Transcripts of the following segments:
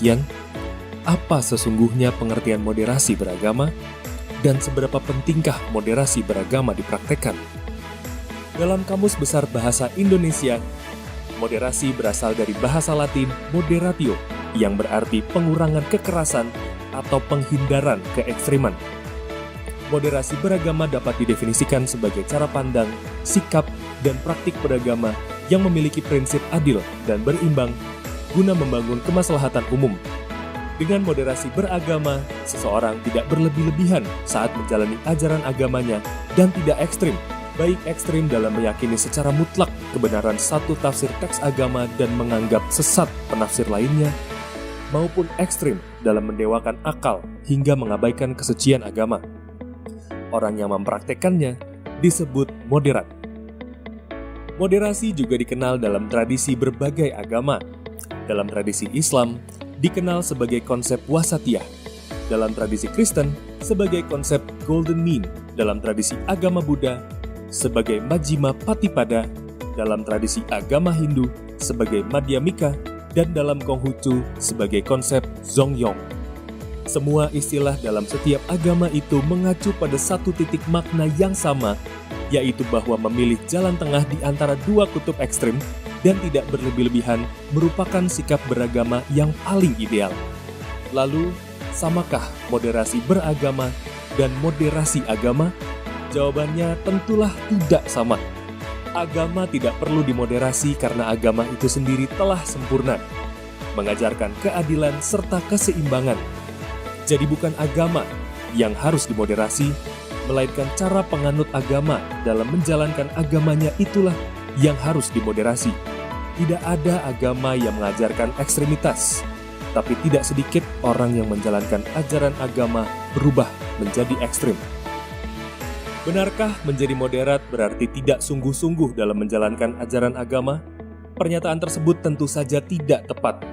demikian, apa sesungguhnya pengertian moderasi beragama dan seberapa pentingkah moderasi beragama dipraktekkan? Dalam Kamus Besar Bahasa Indonesia, moderasi berasal dari bahasa Latin moderatio, yang berarti pengurangan kekerasan atau penghindaran keekstriman. Moderasi beragama dapat didefinisikan sebagai cara pandang, sikap, dan praktik beragama yang memiliki prinsip adil dan berimbang guna membangun kemaslahatan umum. Dengan moderasi beragama, seseorang tidak berlebih-lebihan saat menjalani ajaran agamanya dan tidak ekstrim, baik ekstrim dalam meyakini secara mutlak kebenaran satu tafsir teks agama dan menganggap sesat penafsir lainnya, maupun ekstrim dalam mendewakan akal hingga mengabaikan kesucian agama. Orang yang mempraktekannya disebut moderat. Moderasi juga dikenal dalam tradisi berbagai agama. Dalam tradisi Islam, dikenal sebagai konsep wasatiyah. Dalam tradisi Kristen, sebagai konsep golden mean. Dalam tradisi agama Buddha, sebagai majjhima patipada. Dalam tradisi agama Hindu, sebagai madhyamika. Dan dalam Konghucu, sebagai konsep zongyong. Semua istilah dalam setiap agama itu mengacu pada satu titik makna yang sama, yaitu bahwa memilih jalan tengah di antara dua kutub ekstrim dan tidak berlebih-lebihan merupakan sikap beragama yang paling ideal. Lalu, samakah moderasi beragama dan moderasi agama? Jawabannya tentulah tidak sama. Agama tidak perlu dimoderasi karena agama itu sendiri telah sempurna, mengajarkan keadilan serta keseimbangan. Jadi bukan agama yang harus dimoderasi, melainkan cara penganut agama dalam menjalankan agamanya itulah yang harus dimoderasi. Tidak ada agama yang mengajarkan ekstremitas, tapi tidak sedikit orang yang menjalankan ajaran agama berubah menjadi ekstrim. Benarkah menjadi moderat berarti tidak sungguh-sungguh dalam menjalankan ajaran agama? Pernyataan tersebut tentu saja tidak tepat.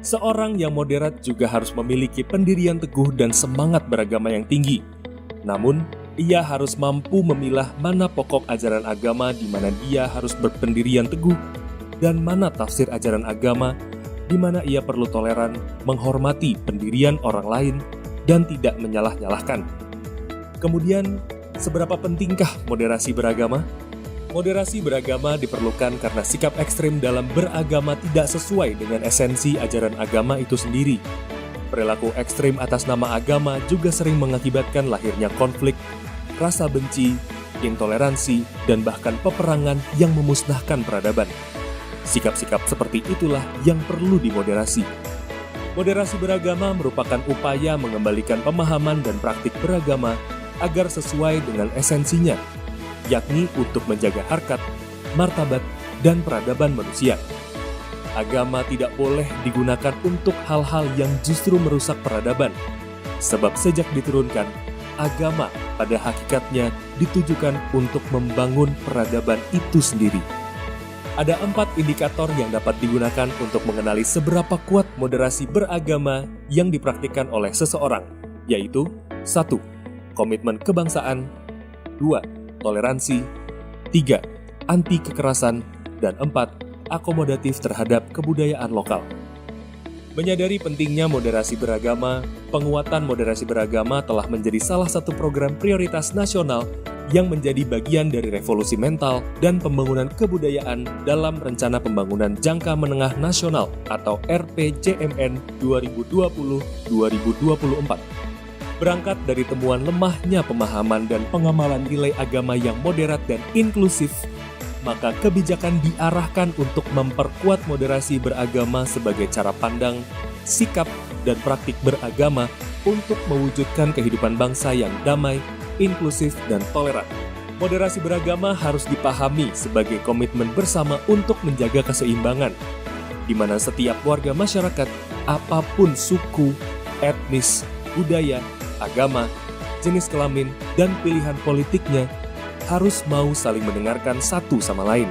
Seorang yang moderat juga harus memiliki pendirian teguh dan semangat beragama yang tinggi. Namun, ia harus mampu memilah mana pokok ajaran agama di mana dia harus berpendirian teguh dan mana tafsir ajaran agama di mana ia perlu toleran, menghormati pendirian orang lain, dan tidak menyalah-nyalahkan. Kemudian, seberapa pentingkah moderasi beragama? Moderasi beragama diperlukan karena sikap ekstrim dalam beragama tidak sesuai dengan esensi ajaran agama itu sendiri. Perilaku ekstrim atas nama agama juga sering mengakibatkan lahirnya konflik, rasa benci, intoleransi, dan bahkan peperangan yang memusnahkan peradaban. Sikap-sikap seperti itulah yang perlu dimoderasi. Moderasi beragama merupakan upaya mengembalikan pemahaman dan praktik beragama agar sesuai dengan esensinya, yakni untuk menjaga harkat, martabat, dan peradaban manusia. Agama tidak boleh digunakan untuk hal-hal yang justru merusak peradaban, sebab sejak diturunkan, agama pada hakikatnya ditujukan untuk membangun peradaban itu sendiri. Ada 4 indikator yang dapat digunakan untuk mengenali seberapa kuat moderasi beragama yang dipraktikkan oleh seseorang, yaitu 1. Komitmen kebangsaan, 2. Toleransi, 3. Anti kekerasan, dan 4. Akomodatif terhadap kebudayaan lokal. Menyadari pentingnya moderasi beragama, penguatan moderasi beragama telah menjadi salah satu program prioritas nasional yang menjadi bagian dari revolusi mental dan pembangunan kebudayaan dalam Rencana Pembangunan Jangka Menengah Nasional atau RPJMN 2020-2024. Berangkat dari temuan lemahnya pemahaman dan pengamalan nilai agama yang moderat dan inklusif, maka kebijakan diarahkan untuk memperkuat moderasi beragama sebagai cara pandang, sikap, dan praktik beragama untuk mewujudkan kehidupan bangsa yang damai, inklusif, dan toleran. Moderasi beragama harus dipahami sebagai komitmen bersama untuk menjaga keseimbangan, di mana setiap warga masyarakat, apapun suku, etnis, budaya, agama, jenis kelamin, dan pilihan politiknya harus mau saling mendengarkan satu sama lain.